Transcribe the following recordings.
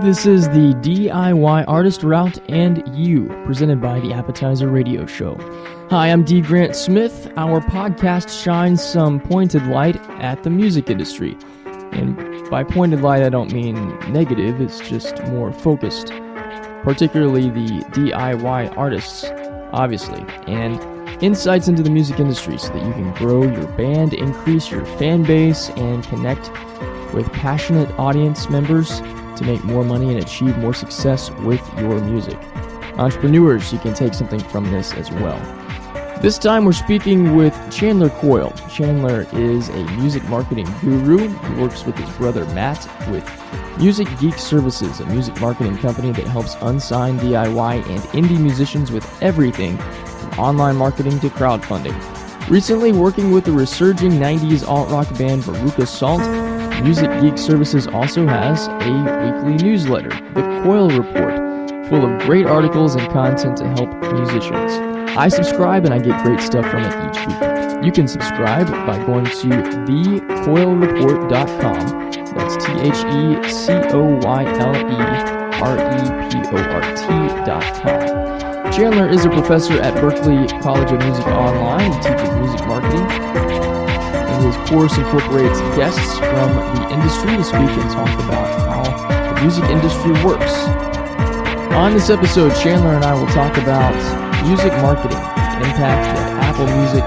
This is the DIY Artist Route and You, presented by the Appetizer Radio Show. Hi, I'm D. Grant Smith. Our podcast shines some pointed light at the music industry. And by pointed light, I don't mean negative, it's just more focused. Particularly the DIY artists, obviously, and insights into the music industry so that you can grow your band, increase your fan base, and connect with passionate audience members to make more money and achieve more success with your music. Entrepreneurs, you can take something from this as well. This time we're speaking with Chandler Coyle. Chandler is a music marketing guru. He works with his brother Matt with Music Geek Services, a music marketing company that helps unsigned DIY and indie musicians with everything from online marketing to crowdfunding. Recently working with the resurging 90s alt-rock band Veruca Salt, Music Geek Services also has a weekly newsletter, The Coyle Report, full of great articles and content to help musicians. I subscribe and I get great stuff from it each week. You can subscribe by going to thecoylereport.com. That's TheCoylereport.com. Chandler is a professor at Berklee College of Music Online. He teaches music marketing. His course incorporates guests from the industry to speak and talk about how the music industry works. On this episode, Chandler and I will talk about music marketing, the impact that Apple Music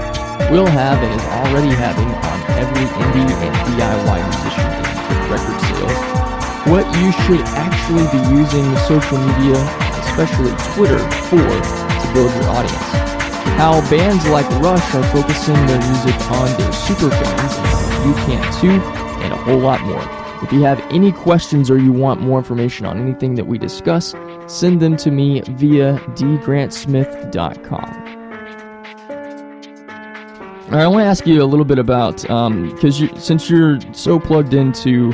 will have and is already having on every indie and DIY musician in record sales, what you should actually be using social media, especially Twitter, for to build your audience. How bands like Rush are focusing their music on their super fans, and you can too, and a whole lot more. If you have any questions or you want more information on anything that we discuss, send them to me via dgrantsmith.com. All right, I want to ask you a little bit about, because since you're so plugged into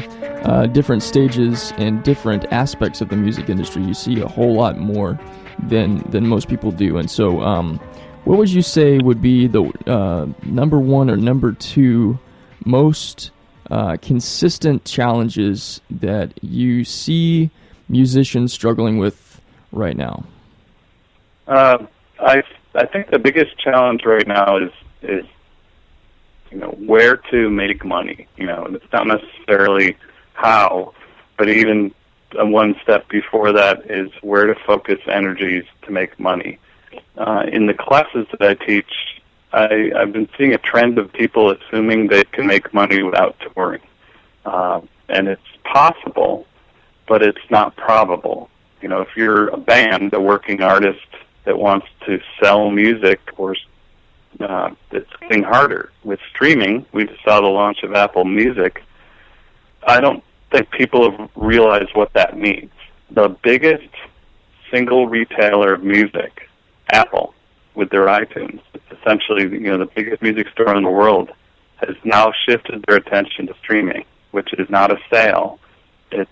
different stages and different aspects of the music industry, you see a whole lot more than most people do, and so what would you say would be the number one or number two most consistent challenges that you see musicians struggling with right now? I think the biggest challenge right now is where to make money. It's not necessarily how, but even one step before that is where to focus energies to make money. In the classes that I teach, I've been seeing a trend of people assuming they can make money without touring. And it's possible, but it's not probable. If you're a band, a working artist that wants to sell music, or it's getting harder. With streaming, we just saw the launch of Apple Music. I don't think people have realized what that means. The biggest single retailer of music, Apple, with their iTunes, it's essentially the biggest music store in the world, has now shifted their attention to streaming, which is not a sale. It's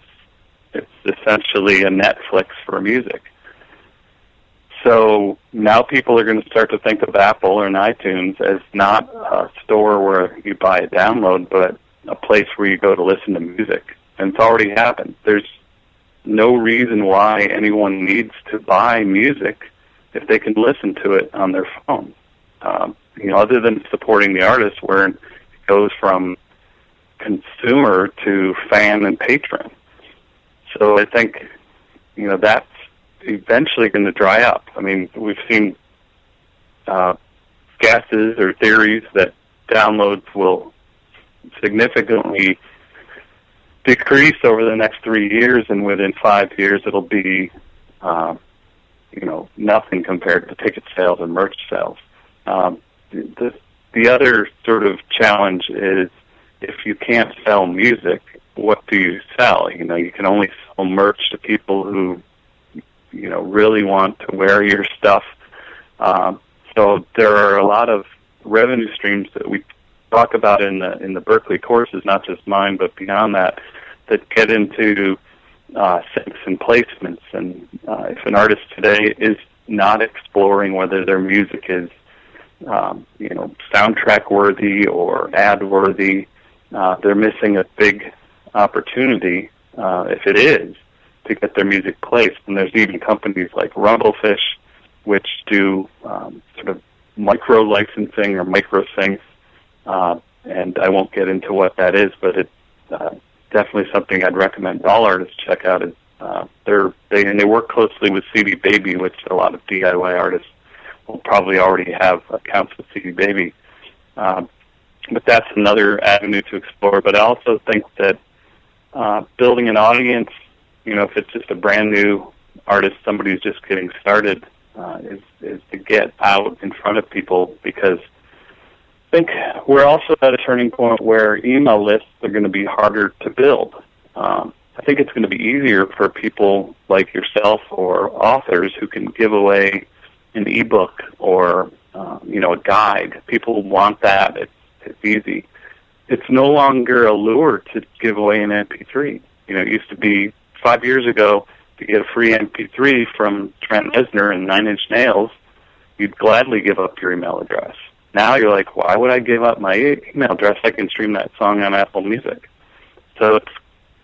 essentially a Netflix for music. So now people are going to start to think of Apple or iTunes as not a store where you buy a download, but a place where you go to listen to music. And it's already happened. There's no reason why anyone needs to buy music if they can listen to it on their phone. Other than supporting the artist, where it goes from consumer to fan and patron. So I think, that's eventually going to dry up. I mean, we've seen guesses or theories that downloads will significantly decrease over the next 3 years, and within 5 years it'll be nothing compared to ticket sales and merch sales. The other sort of challenge is, if you can't sell music, what do you sell? You can only sell merch to people who, really want to wear your stuff. So there are a lot of revenue streams that we talk about in the Berklee courses, not just mine, but beyond that get into syncs and placements. And if an artist today is not exploring whether their music is, soundtrack worthy or ad worthy, they're missing a big opportunity. If it is, to get their music placed. And there's even companies like Rumblefish, which do sort of micro licensing or micro syncs. And I won't get into what that is, but it's definitely something I'd recommend all artists check out. They work closely with CD Baby, which a lot of DIY artists will probably already have accounts with CD Baby. But that's another avenue to explore. But I also think that building an audience, if it's just a brand new artist, somebody who's just getting started, is to get out in front of people, because I think we're also at a turning point where email lists are going to be harder to build. I think it's going to be easier for people like yourself or authors who can give away an ebook or a guide. People want that. It's easy. It's no longer a lure to give away an MP3. It used to be 5 years ago, to get a free MP3 from Trent Reznor and Nine Inch Nails, you'd gladly give up your email address. Now you're like, why would I give up my email address? I can stream that song on Apple Music. So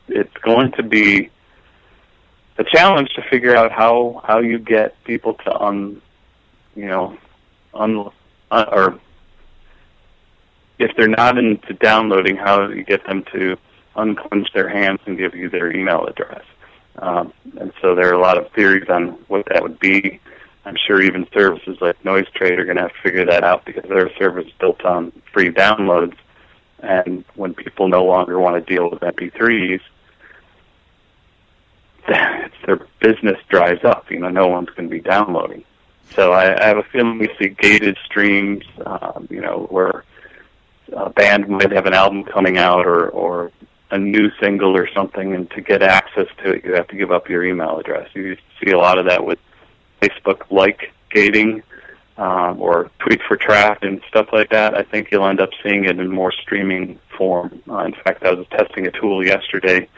it's going to be a challenge to figure out how you get people to or if they're not into downloading, how you get them to unclench their hands and give you their email address. And so there are a lot of theories on what that would be. I'm sure even services like Noise Trade are going to have to figure that out, because they're a service built on free downloads. And when people no longer want to deal with MP3s, their business dries up. No one's going to be downloading. So I have a feeling we see gated streams, where a band might have an album coming out or a new single or something, and to get access to it, you have to give up your email address. You see a lot of that with Facebook like gating or Tweet for Track and stuff like that. I think you'll end up seeing it in more streaming form. In fact, I was testing a tool yesterday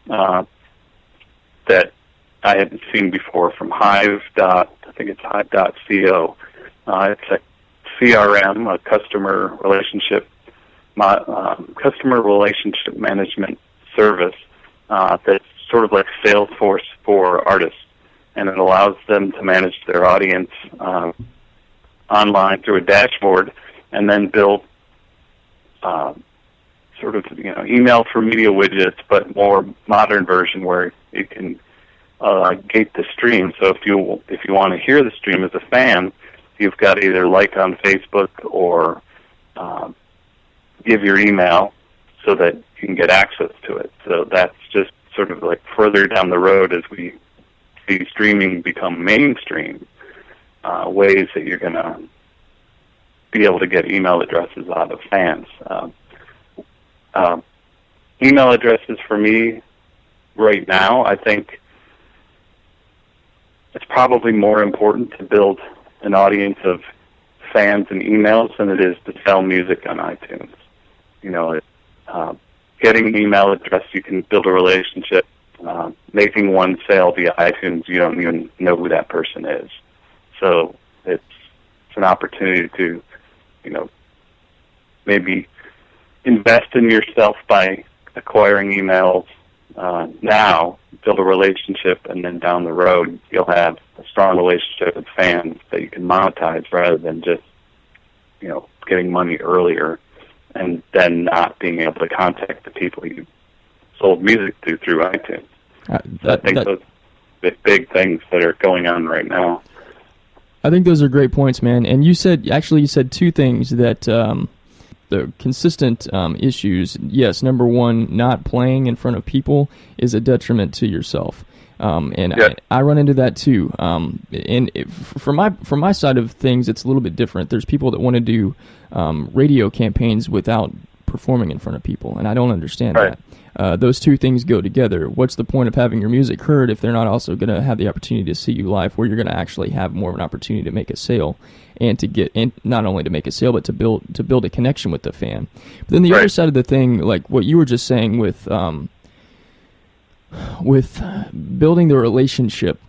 that I hadn't seen before from Hive. I think it's Hive.co. It's a CRM, a customer relationship management service that's sort of like Salesforce for artists, and it allows them to manage their audience online through a dashboard, and then build sort of email for media widgets, but more modern version where you can gate the stream. So if you want to hear the stream as a fan, you've got to either like on Facebook or give your email so that you can get access to it. So that's just sort of like further down the road as we see streaming become mainstream, ways that you're going to be able to get email addresses out of fans. Email addresses for me right now, I think it's probably more important to build an audience of fans and emails than it is to sell music on iTunes. Getting an email address, you can build a relationship. Making one sale via iTunes, you don't even know who that person is. So it's an opportunity to, maybe invest in yourself by acquiring emails now, build a relationship, and then down the road you'll have a strong relationship with fans that you can monetize rather than just, getting money earlier and then not being able to contact the people you sold music to through iTunes. I think those are big things that are going on right now. I think those are great points, man. And you said two things that the consistent issues. Yes, number one, not playing in front of people is a detriment to yourself. I run into that too. And from my side of things, it's a little bit different. There's people that want to do radio campaigns without performing in front of people, and I don't understand that. Those two things go together. What's the point of having your music heard if they're not also going to have the opportunity to see you live, where you're going to actually have more of an opportunity to make a sale, and not only to make a sale, but to build a connection with the fan. But then the other side of the thing, like what you were just saying with building the relationship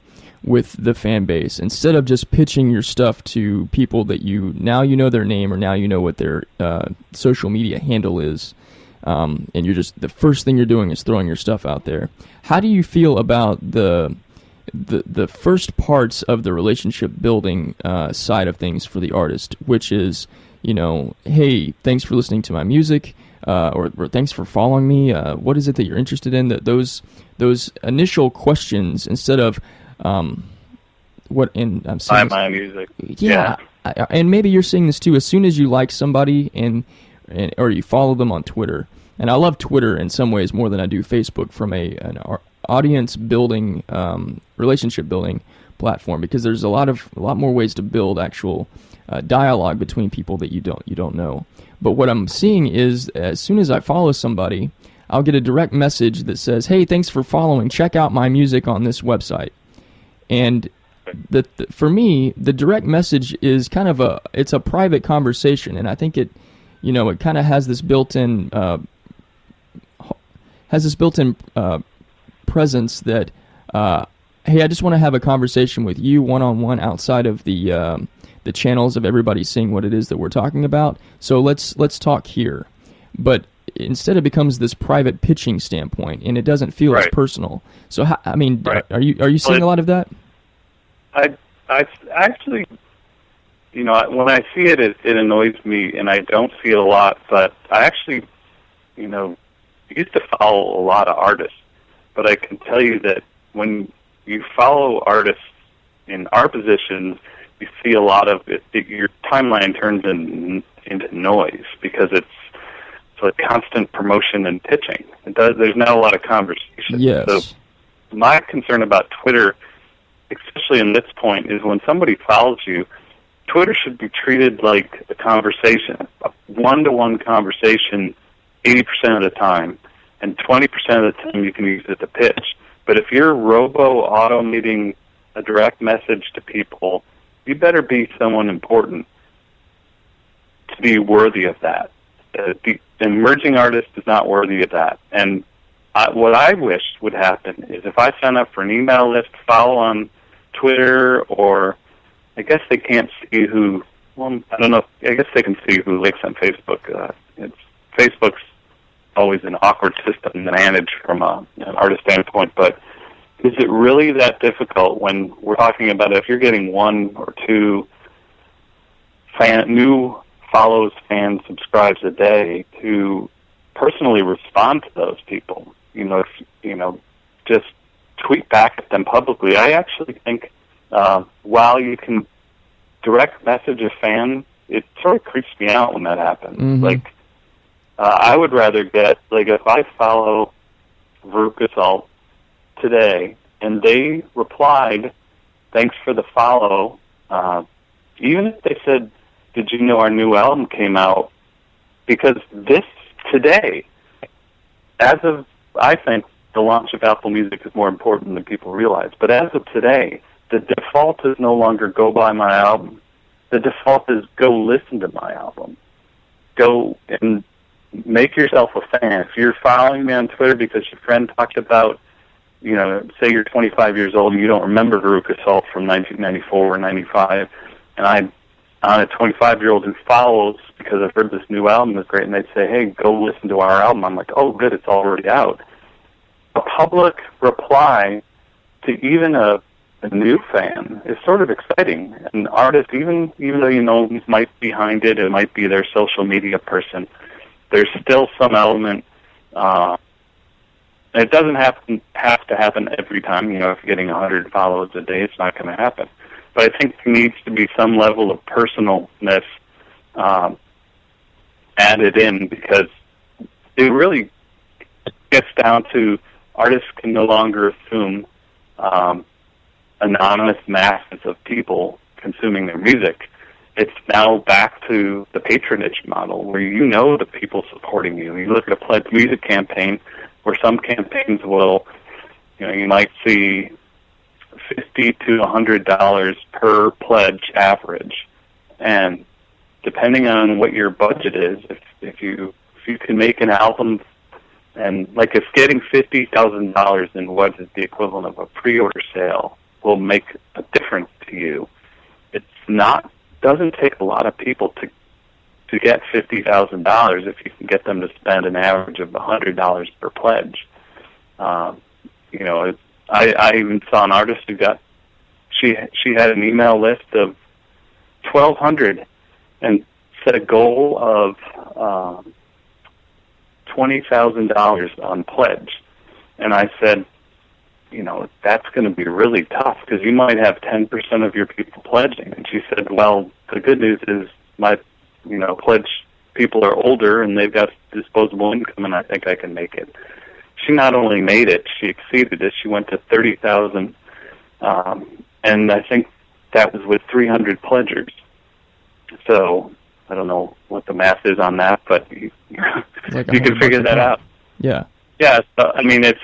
with the fan base, instead of just pitching your stuff to people that you know their name or now you know what their social media handle is, and you're just, the first thing you're doing is throwing your stuff out there. How do you feel about the first parts of the relationship building side of things for the artist, which is, hey, thanks for listening to my music, or thanks for following me. What is it that you're interested in? Those initial questions, instead of what in I'm saying, buy my music. Yeah. And maybe you're seeing this too. As soon as you like somebody or you follow them on Twitter, and I love Twitter in some ways more than I do Facebook from an audience building, relationship building platform, because there's a lot more ways to build actual dialogue between people that you don't know. But what I'm seeing is, as soon as I follow somebody, I'll get a direct message that says, "Hey, thanks for following. Check out my music on this website." And for me, the direct message is kind of it's a private conversation, and I think it kind of has this built-in presence that, hey, I just want to have a conversation with you one-on-one outside of the channels of everybody seeing what it is that we're talking about. So let's talk here. But instead it becomes this private pitching standpoint, and it doesn't feel as personal. So are you seeing a lot of that? I actually, when I see it, it annoys me, and I don't see it a lot. But I actually, used to follow a lot of artists. But I can tell you that when you follow artists in our positions, you see a lot of it. Your timeline turns into noise, because it's like constant promotion and pitching. There's not a lot of conversation. Yes. So my concern about Twitter, especially in this point, is when somebody follows you, Twitter should be treated like a conversation, a one-to-one conversation 80% of the time, and 20% of the time you can use it to pitch. But if you're robo-automating a direct message to people, you better be someone important to be worthy of that. The emerging artist is not worthy of that. And what I wish would happen is, if I sign up for an email list, follow on Twitter, or I guess they can't see who, well, I don't know, I guess they can see who links on Facebook. Facebook's always an awkward system to manage from an artist standpoint, but is it really that difficult when we're talking about, if you're getting 1 or 2 new follows, fans, subscribes a day, to personally respond to those people? Just tweet back at them publicly. I actually think while you can direct message a fan, it sort of creeps me out when that happens. Mm-hmm. I would rather get, if I follow Veruca today and they replied, "Thanks for the follow," even if they said, "Did you know our new album came out?" Because this today, I think the launch of Apple Music is more important than people realize. But as of today, the default is no longer go buy my album. The default is go listen to my album. Go and make yourself a fan. If you're following me on Twitter because your friend talked about, say you're 25 years old and you don't remember Veruca Salt from 1994 or 95, and I'm a 25-year-old who follows because I've heard this new album is great, and they'd say, "Hey, go listen to our album." I'm like, "Oh, good, it's already out." A public reply to even a new fan is sort of exciting. An artist, even though he might be behind it, it might be their social media person, there's still some element. It doesn't have to happen every time. If you're getting 100 follows a day, it's not going to happen. But I think there needs to be some level of personalness added in, because it really gets down to artists can no longer assume anonymous masses of people consuming their music. It's now back to the patronage model, where the people supporting you. You look at a Pledge Music campaign, where some campaigns will, you might see $50 to $100 per pledge average, and depending on what your budget is, if you can make an album, and if getting $50,000 in what is the equivalent of a pre-order sale will make a difference to you, doesn't take a lot of people to get $50,000 if you can get them to spend an average of $100 per pledge. You know, I even saw an artist who got, she had an email list of 1,200 and set a goal of $20,000 on pledge. And I said, you know, that's going to be really tough because you might have 10% of your people pledging. And she said, well, the good news is my, you know, pledge people are older and they've got disposable income, and I think I can make it. She not only made it, she exceeded it. She went to 30,000, and I think that was with 300 pledgers. So I don't know what the math is on that, but you can figure that out. Yeah. Yeah. So, I mean, it's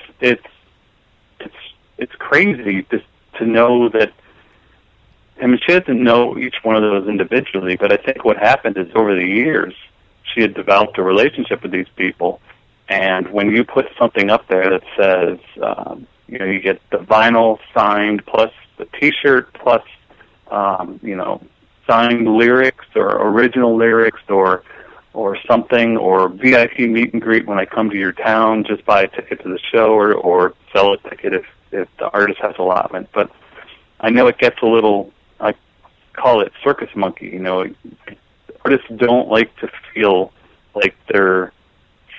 crazy to know that. I mean, she doesn't know each one of those individually, but I think what happened is over the years, she had developed a relationship with these people, and when you put something up there that says, you know, you get the vinyl signed plus the T-shirt plus, you know, signed lyrics or original lyrics or something, or VIP meet and greet when I come to your town, just buy a ticket to the show or sell a ticket if the artist has allotment. But I know it gets a little, I call it circus monkey, you know. Artists don't like to feel like they're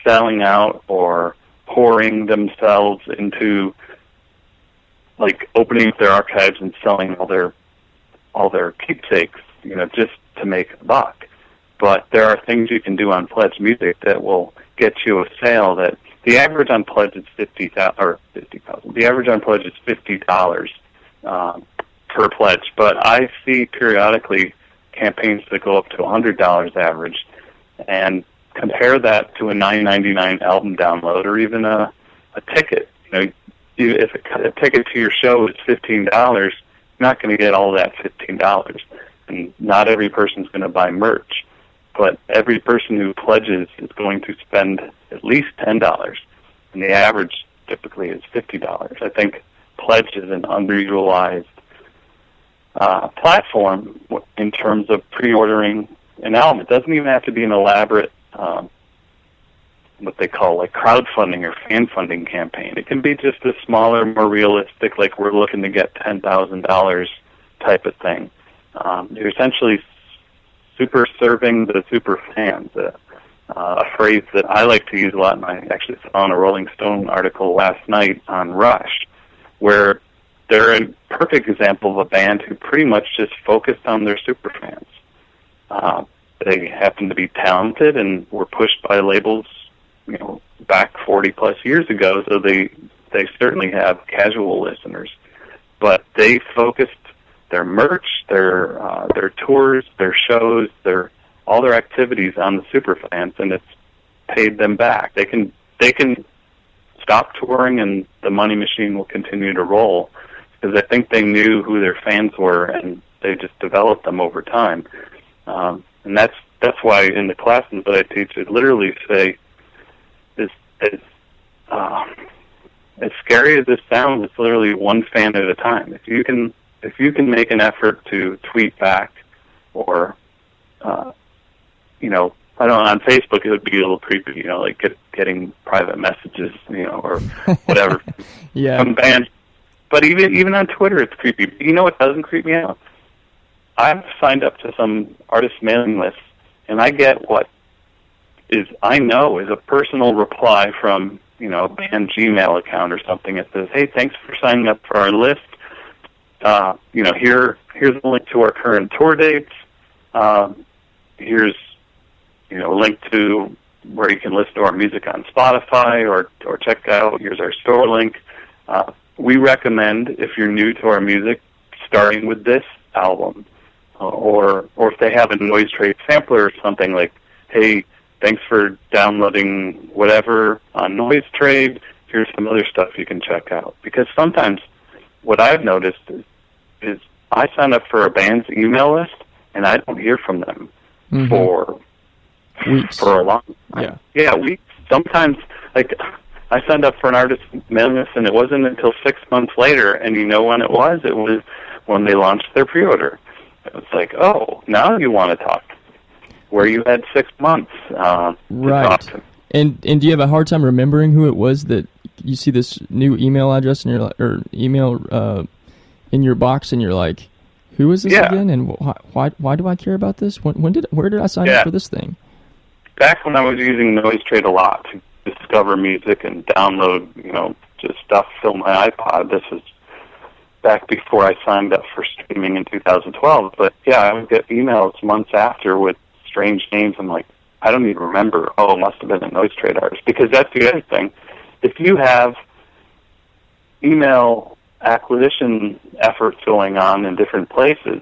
selling out or pouring themselves into, like, opening up their archives and selling all their keepsakes, you know, just to make a buck. But there are things you can do on pledge music that will get you a sale. That the average on pledge is $50,000. The average on pledge is $50 per pledge. But I see periodically campaigns that go up to $100 average, and compare that to a $9.99 album download or even a ticket. You know, if a ticket to your show is $15, you're not going to get all that $15, and not every person's going to buy merch. But every person who pledges is going to spend at least $10, and the average typically is $50. I think pledge is an underutilized platform in terms of pre-ordering an album. It doesn't even have to be an elaborate, what they call like crowdfunding or fan funding campaign. It can be just a smaller, more realistic, like we're looking to get $10,000 type of thing. You're essentially super serving the super fans, a phrase that I like to use a lot, and I actually saw in a Rolling Stone article last night on Rush, where they're a perfect example of a band who pretty much just focused on their super fans. They happen to be talented and were pushed by labels, you know, back 40-plus years ago, so they certainly have casual listeners. But they focused their merch, their tours, their shows, all their activities on the super fans, and it's paid them back. They can stop touring, and the money machine will continue to roll, because I think they knew who their fans were, and they just developed them over time. And that's why in the classes that I teach, it literally say, as scary as this sounds, it's literally one fan at a time. If you can make an effort to tweet back, or you know, I don't know, on Facebook it would be a little creepy, you know, like getting private messages, you know, or whatever. Yeah. From bands. But even on Twitter it's creepy. You know what doesn't creep me out? I've signed up to some artist mailing lists, and I get what I know is a personal reply from, you know, a band Gmail account or something. It says, hey, thanks for signing up for our list. You know, here's a link to our current tour dates. Here's, you know, a link to where you can listen to our music on Spotify or check out. Here's our store link. We recommend, if you're new to our music, starting with this album. Or if they have a Noise Trade sampler or something, like, hey, thanks for downloading whatever on Noise Trade. Here's some other stuff you can check out. Because sometimes what I've noticed is I sign up for a band's email list, and I don't hear from them for weeks. For a long time. Yeah, weeks. Sometimes, like, I signed up for an artist mailing list, and it wasn't until 6 months later, and you know when it was? It was when they launched their pre-order. It was like, oh, now you want to talk. where you had 6 months to talk to. And do you have a hard time remembering who it was that you see this new email address in your email in your box, and you're like, who is this again? And why do I care about this? Where did I sign up for this thing? Back when I was using NoiseTrade a lot to discover music and download, just stuff, fill my iPod. This was back before I signed up for streaming in 2012. But yeah, I would get emails months after with strange names. I'm like, I don't even remember. Oh, it must have been a NoiseTrade artist. Because that's the other thing. If you have email acquisition efforts going on in different places,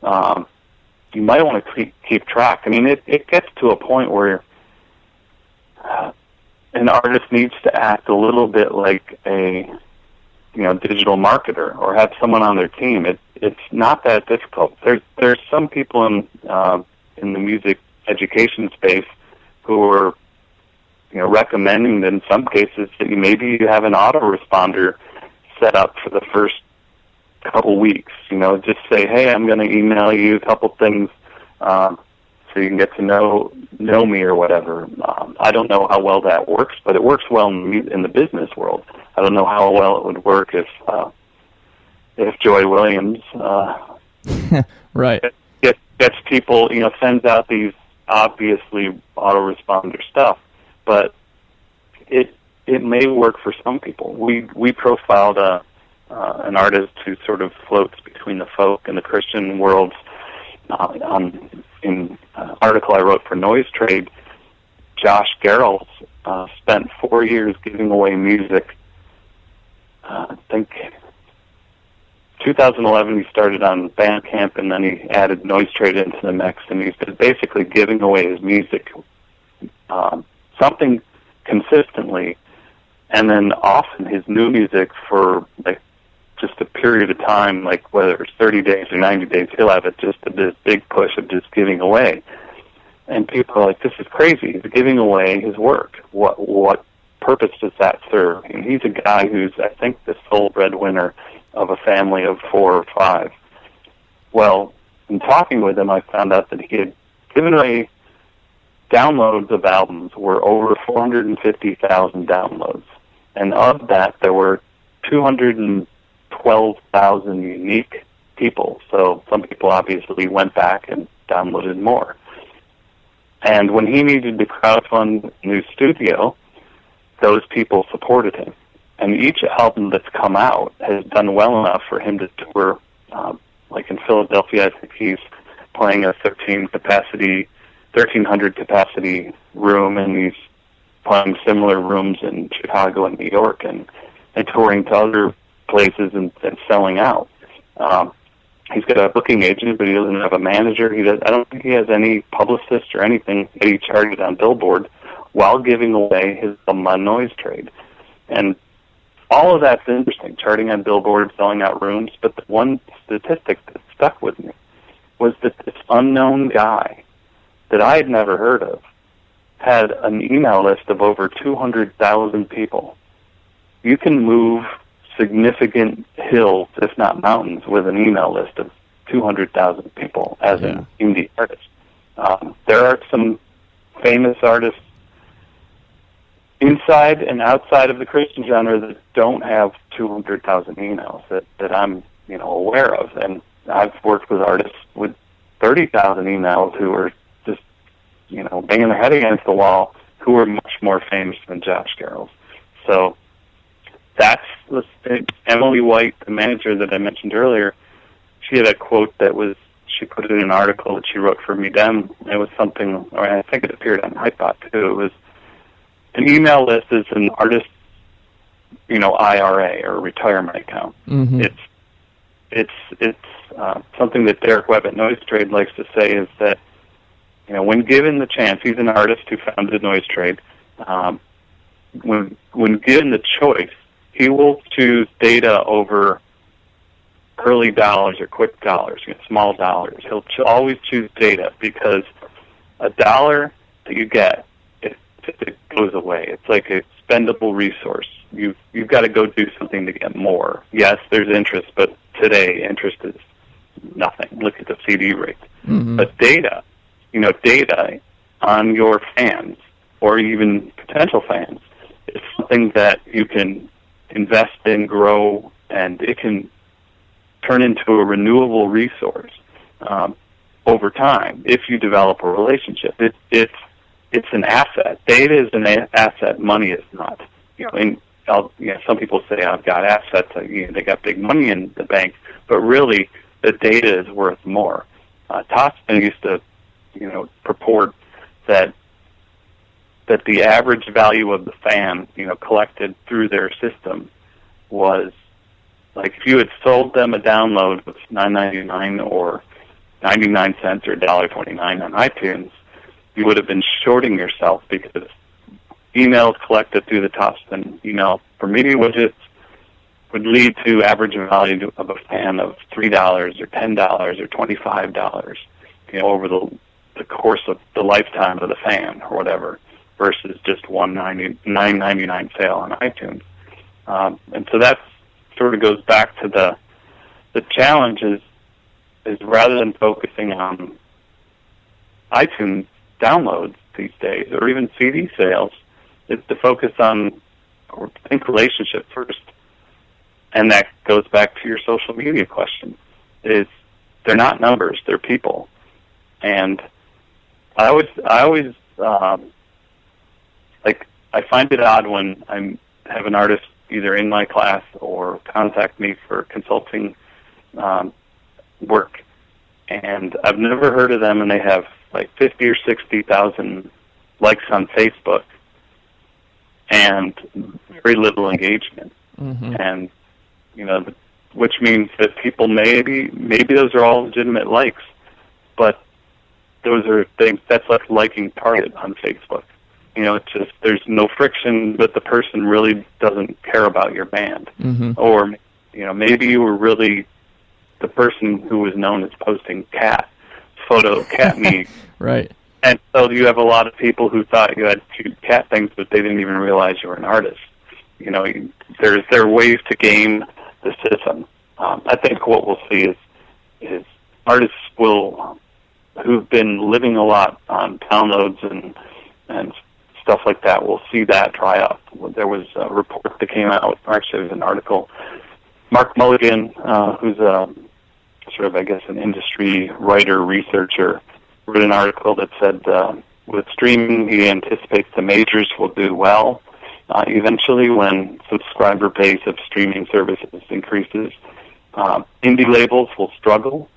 you might want to keep track. I mean, it gets to a point where an artist needs to act a little bit like a digital marketer, or have someone on their team. It's not that difficult. There's some people in the music education space who are recommending that in some cases that maybe you have an autoresponder set up for the first couple weeks. Just say, hey, I'm going to email you a couple things so you can get to know me or whatever. I don't know how well that works, but it works well in the business world. I don't know how well it would work if Joy Williams right gets people, sends out these obviously autoresponder stuff, but it may work for some people. We profiled an artist who sort of floats between the folk and the Christian worlds in an article I wrote for NoiseTrade. Josh Garrels spent 4 years giving away music. I think 2011 he started on Bandcamp, and then he added NoiseTrade into the mix, and he's been basically giving away his music, something consistently, and then often his new music for like just a period of time, like whether it's 30 days or 90 days, he'll have it just this big push of just giving away. And people are like, this is crazy. He's giving away his work. What purpose does that serve? And he's a guy who's, I think, the sole breadwinner of a family of 4 or 5. Well, in talking with him, I found out that he had given away downloads of albums were over 450,000 downloads. And of that, there were 212,000 unique people. So some people obviously went back and downloaded more. And when he needed to crowdfund a new studio, those people supported him. And each album that's come out has done well enough for him to tour. Like in Philadelphia, I think he's playing a 1,300 capacity room, and he's playing similar rooms in Chicago and New York, and touring to other places and selling out. He's got a booking agent, but he doesn't have a manager. I don't think he has any publicist or anything that he charted on Billboard while giving away his album on NoiseTrade. And all of that's interesting, charting on Billboard, selling out rooms, but the one statistic that stuck with me was that this unknown guy that I had never heard of had an email list of over 200,000 people. You can move significant hills, if not mountains, with an email list of 200,000 people as an indie artist. There are some famous artists inside and outside of the Christian genre that don't have 200,000 emails that I'm aware of, and I've worked with artists with 30,000 emails who are just banging their head against the wall, who are much more famous than Josh Garrels. So that's Emily White, the manager that I mentioned earlier. She had a quote she put it in an article that she wrote for Medem. It was something, or I think it appeared on iPod too. It was, an email list is an artist, IRA or retirement account. Mm-hmm. It's something that Derek Webb at NoiseTrade likes to say is that, when given the chance, he's an artist who founded NoiseTrade. When given the choice, he will choose data over early dollars or quick dollars, small dollars. He'll always choose data because a dollar that you get, it goes away. It's like a spendable resource. You've got to go do something to get more. Yes, there's interest, but today interest is nothing. Look at the CD rate. Mm-hmm. But data data on your fans or even potential fans is something that you can invest in, grow, and it can turn into a renewable resource over time if you develop a relationship. It's an asset. Data is an asset. Money is not. Some people say I've got assets. They got big money in the bank, but really the data is worth more. Toscan used to, purport that the average value of the fan, collected through their system was like if you had sold them a download with $9.99 or 99 cents or $1.29 on iTunes, you would have been shorting yourself because emails collected through the Toscan email for media widgets would lead to average value of a fan of $3 or $10 or $25, over the course of the lifetime of the fan or whatever, versus just $9.99 sale on iTunes. And so that sort of goes back to the challenge is rather than focusing on iTunes downloads these days or even CD sales, is to focus on or think relationship first. And that goes back to your social media question. They're not numbers, they're people. And I always I find it odd when I have an artist either in my class or contact me for consulting work, and I've never heard of them, and they have like 50 or 60,000 likes on Facebook and very little engagement. Mm-hmm. And which means that people maybe those are all legitimate likes, but those are things that's like liking Target on Facebook. It's just there's no friction, but the person really doesn't care about your band. Mm-hmm. Or maybe you were really the person who was known as posting cat meat. Right. And so you have a lot of people who thought you had cute cat things, but they didn't even realize you were an artist. There are ways to game the system. I think what we'll see is artists who've been living a lot on downloads and stuff like that, we'll see that dry up. There was a report that came out, actually it was an article. Mark Mulligan, who's sort of, I guess, an industry writer, researcher, wrote an article that said with streaming, he anticipates the majors will do well eventually when subscriber base of streaming services increases. Indie labels will struggle.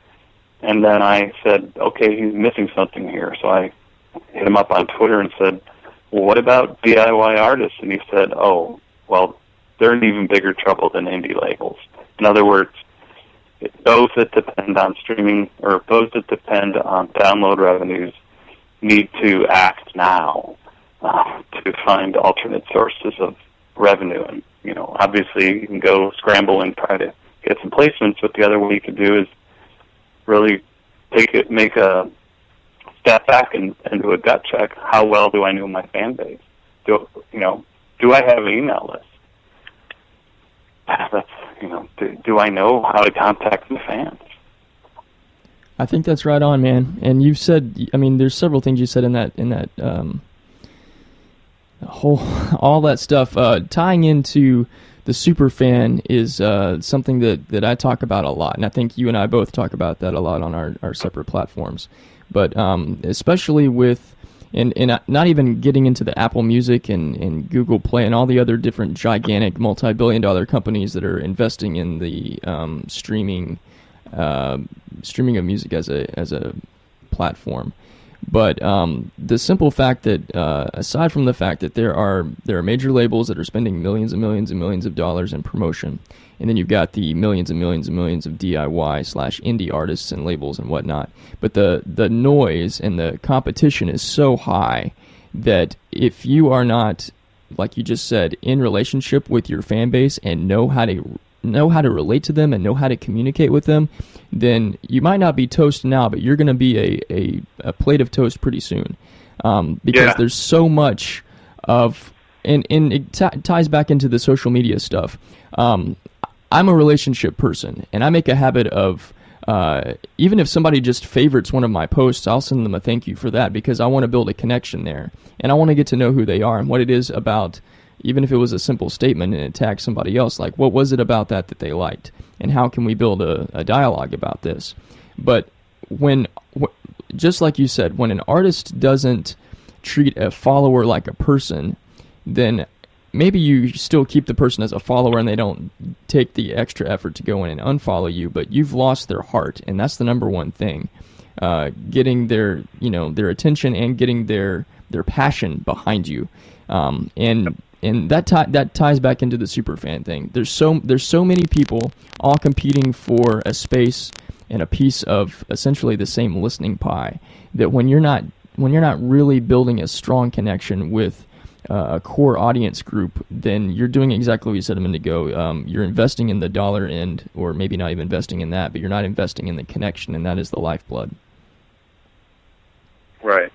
And then I said, okay, he's missing something here. So I hit him up on Twitter and said, well, what about DIY artists? And he said, oh, well, they're in even bigger trouble than indie labels. In other words, those that depend on streaming or those that depend on download revenues need to act now to find alternate sources of revenue. And, obviously you can go scramble and try to get some placements, but the other way you could do is really make a step back and do a gut check. How well do I know my fan base? Do I have an email list? Do I know how to contact the fans? I think that's right on, man. And you've said, there's several things you said in that all that stuff. Tying into the super fan is something that I talk about a lot, and I think you and I both talk about that a lot on our separate platforms. But especially with, and not even getting into the Apple Music and Google Play and all the other different gigantic multi-billion-dollar companies that are investing in the streaming of music as a platform. But the simple fact that aside from the fact that there are major labels that are spending millions and millions and millions of dollars in promotion, and then you've got the millions and millions and millions of DIY/indie artists and labels and whatnot. But the noise and the competition is so high that if you are not, like you just said, in relationship with your fan base and know how to relate to them and know how to communicate with them, then you might not be toast now, but you're going to be a plate of toast pretty soon, because there's so much of, and it ties back into the social media stuff. I'm a relationship person, and I make a habit of even if somebody just favorites one of my posts, I'll send them a thank you for that, because I want to build a connection there, and I want to get to know who they are and what it is about. Even if it was a simple statement and it tagged somebody else, like, what was it about that they liked, and how can we build a dialogue about this? But just like you said, when an artist doesn't treat a follower like a person, then maybe you still keep the person as a follower and they don't take the extra effort to go in and unfollow you, but you've lost their heart, and that's the number one thing. Getting their attention and getting their passion behind you. And that ties back into the superfan thing. There's so many people all competing for a space and a piece of essentially the same listening pie, that when you're not really building a strong connection with a core audience group, then you're doing exactly what you said a minute ago. You're investing in the dollar end, or maybe not even investing in that, but you're not investing in the connection, and that is the lifeblood. Right.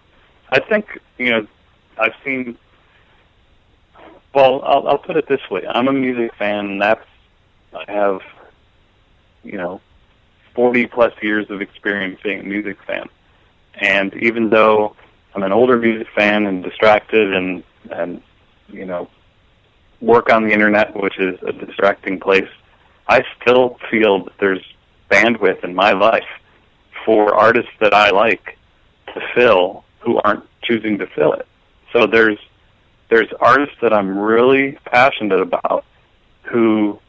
I think, I've seen. Well, I'll put it this way. I'm a music fan, and I have, 40-plus years of experience being a music fan. And even though I'm an older music fan and distracted and work on the internet, which is a distracting place, I still feel that there's bandwidth in my life for artists that I like to fill who aren't choosing to fill it. So there's artists that I'm really passionate about who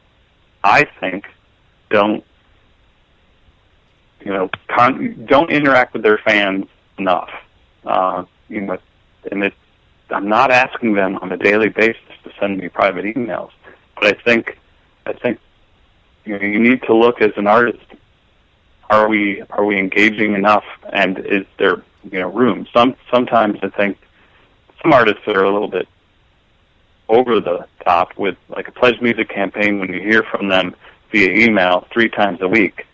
I think don't interact with their fans enough. I'm not asking them on a daily basis to send me private emails, but I think you need to look as an artist. Are we engaging enough, and is there room? Sometimes I think some artists are a little bit over the top with, like, a pledge music campaign. When you hear from them via email 3 times a week,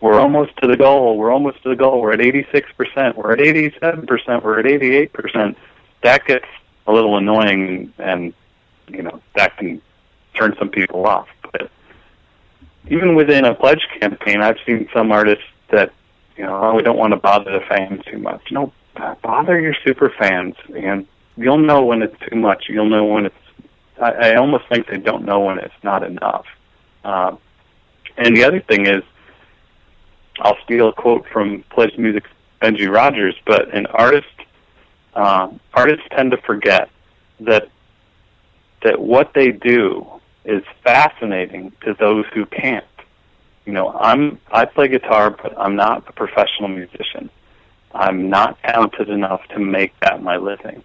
we're almost to the goal. We're almost to the goal. We're at 86%. We're at 87%. We're at 88%. That gets a little annoying, and that can turn some people off. But even within a pledge campaign, I've seen some artists that we don't want to bother the fans too much. No, bother your super fans, and you'll know when it's too much. You'll know when it's. I almost think they don't know when it's not enough. And the other thing is, I'll steal a quote from Pledge Music's Benji Rogers, but an artists tend to forget that what they do is fascinating to those who can't. I play guitar, but I'm not a professional musician. I'm not talented enough to make that my living.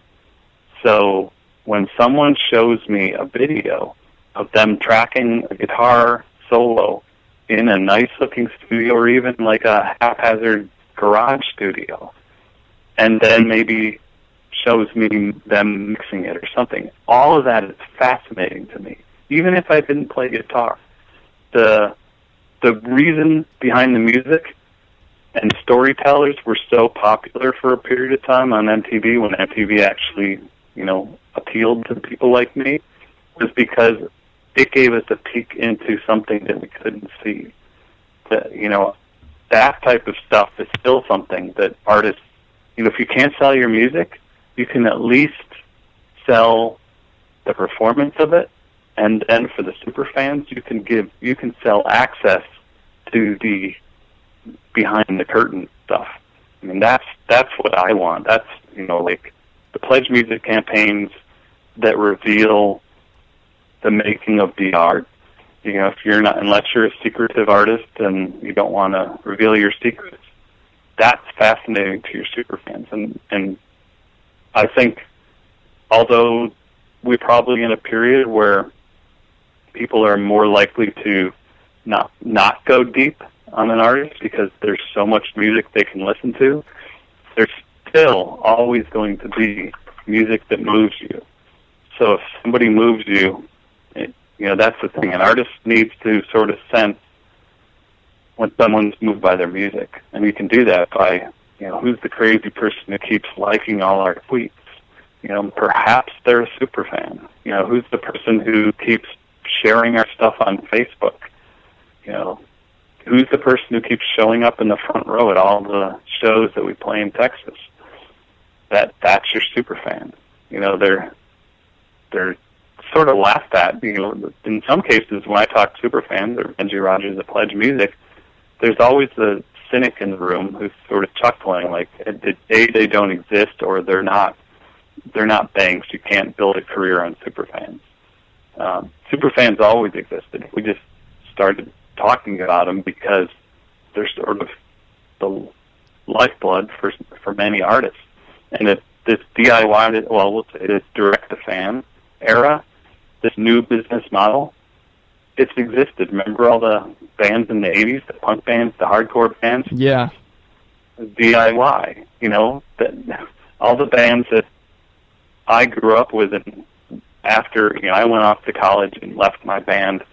So when someone shows me a video of them tracking a guitar solo in a nice-looking studio, or even like a haphazard garage studio, and then maybe shows me them mixing it or something, all of that is fascinating to me, even if I didn't play guitar. The reason behind the music and storytellers were so popular for a period of time on MTV, when MTV actually, appealed to people like me, was because it gave us a peek into something that we couldn't see. That type of stuff is still something that artists, if you can't sell your music, you can at least sell the performance of it, and then for the super fans, you can sell access to the behind the curtain stuff. I mean, that's what I want. That's like the pledge music campaigns that reveal the making of the art. If you're not, unless you're a secretive artist and you don't want to reveal your secrets, that's fascinating to your super fans. And I think, although we're probably in a period where people are more likely to not go deep on an artist because there's so much music they can listen to, there's still always going to be music that moves you. So if somebody moves you, that's the thing. An artist needs to sort of sense when someone's moved by their music. And you can do that by, who's the crazy person who keeps liking all our tweets? Perhaps they're a super fan. Who's the person who keeps sharing our stuff on Facebook? who's the person who keeps showing up in the front row at all the shows that we play in Texas? That's your super fan. You know, they're sort of laughed at. You know, in some cases, when I talk to super fans or Benji Rogers at Pledge Music, there's always the cynic in the room who's sort of chuckling, like, they don't exist, or they're not banks. You can't build a career on super fans. Super fans always existed. We just started talking about them because they're sort of the lifeblood for many artists. And this DIY, well, we'll say this direct-to-fan era, this new business model, it's existed. Remember all the bands in the 80s, the punk bands, the hardcore bands? Yeah. DIY, you know, all the bands that I grew up with, and after, you know, I went off to college and left my band,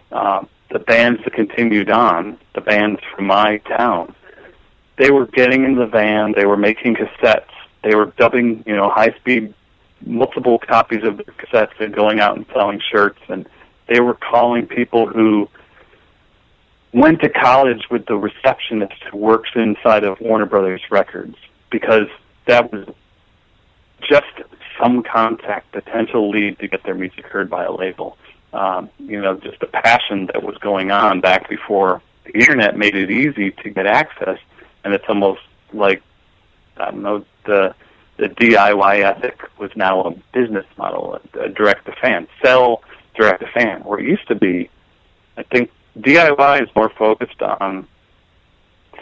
the bands that continued on, the bands from my town, they were getting in the van, they were making cassettes, they were dubbing, you know, high-speed, multiple copies of their cassettes and going out and selling shirts, and they were calling people who went to college with the receptionist who works inside of Warner Brothers Records, because that was just some contact, potential lead to get their music heard by a label. You know, just a passion that was going on back before the internet made it easy to get access, and it's almost like, I don't know, the DIY ethic was now a business model, a direct-to-fan, sell direct-to-fan, where it used to be, I think DIY is more focused on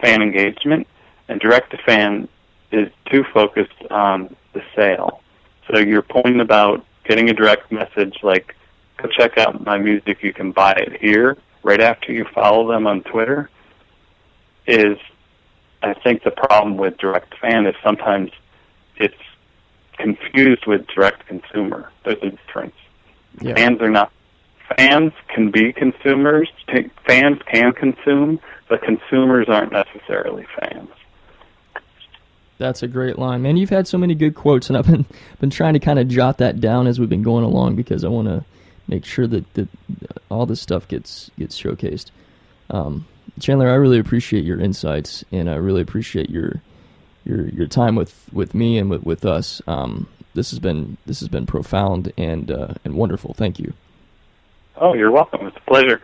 fan engagement, and direct-to-fan is too focused on the sale. So your point about getting a direct message like, go check out my music, you can buy it here, right after you follow them on Twitter, is, I think the problem with direct-to-fan is sometimes it's confused with direct-to-consumer. There's a difference. Yeah. Fans can be consumers. Fans can consume, but consumers aren't necessarily fans. That's a great line, man. You've had so many good quotes, and I've been trying to kind of jot that down as we've been going along, because I want to make sure that all this stuff gets showcased. Chandler, I really appreciate your insights, and I really appreciate your time with me and with us. This has been profound and wonderful. Thank you. Oh, you're welcome. It's a pleasure.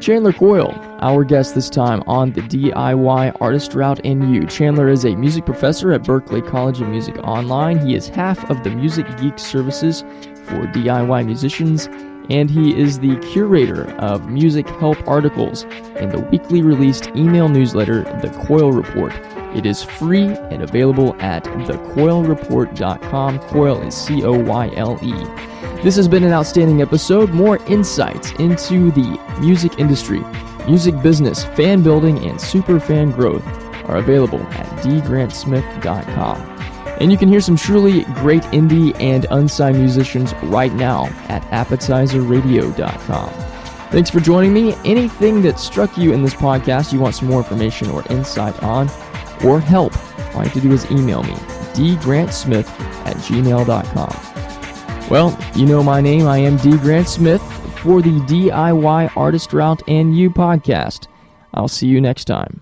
Chandler Coyle, our guest this time on the DIY Artist Route and You. Chandler is a music professor at Berklee College of Music Online. He is half of the Music Geek services for DIY musicians, and he is the curator of music help articles in the weekly released email newsletter, The Coyle Report. It is free and available at thecoylereport.com. Coyle is Coyle. This has been an outstanding episode. More insights into the music industry, music business, fan building, and super fan growth are available at dgrantsmith.com. And you can hear some truly great indie and unsigned musicians right now at appetizerradio.com. Thanks for joining me. Anything that struck you in this podcast you want some more information or insight on, or help, all you have to do is email me, dgrantsmith@gmail.com. Well, you know my name. I am D. Grant Smith for the DIY Artist Route and You podcast. I'll see you next time.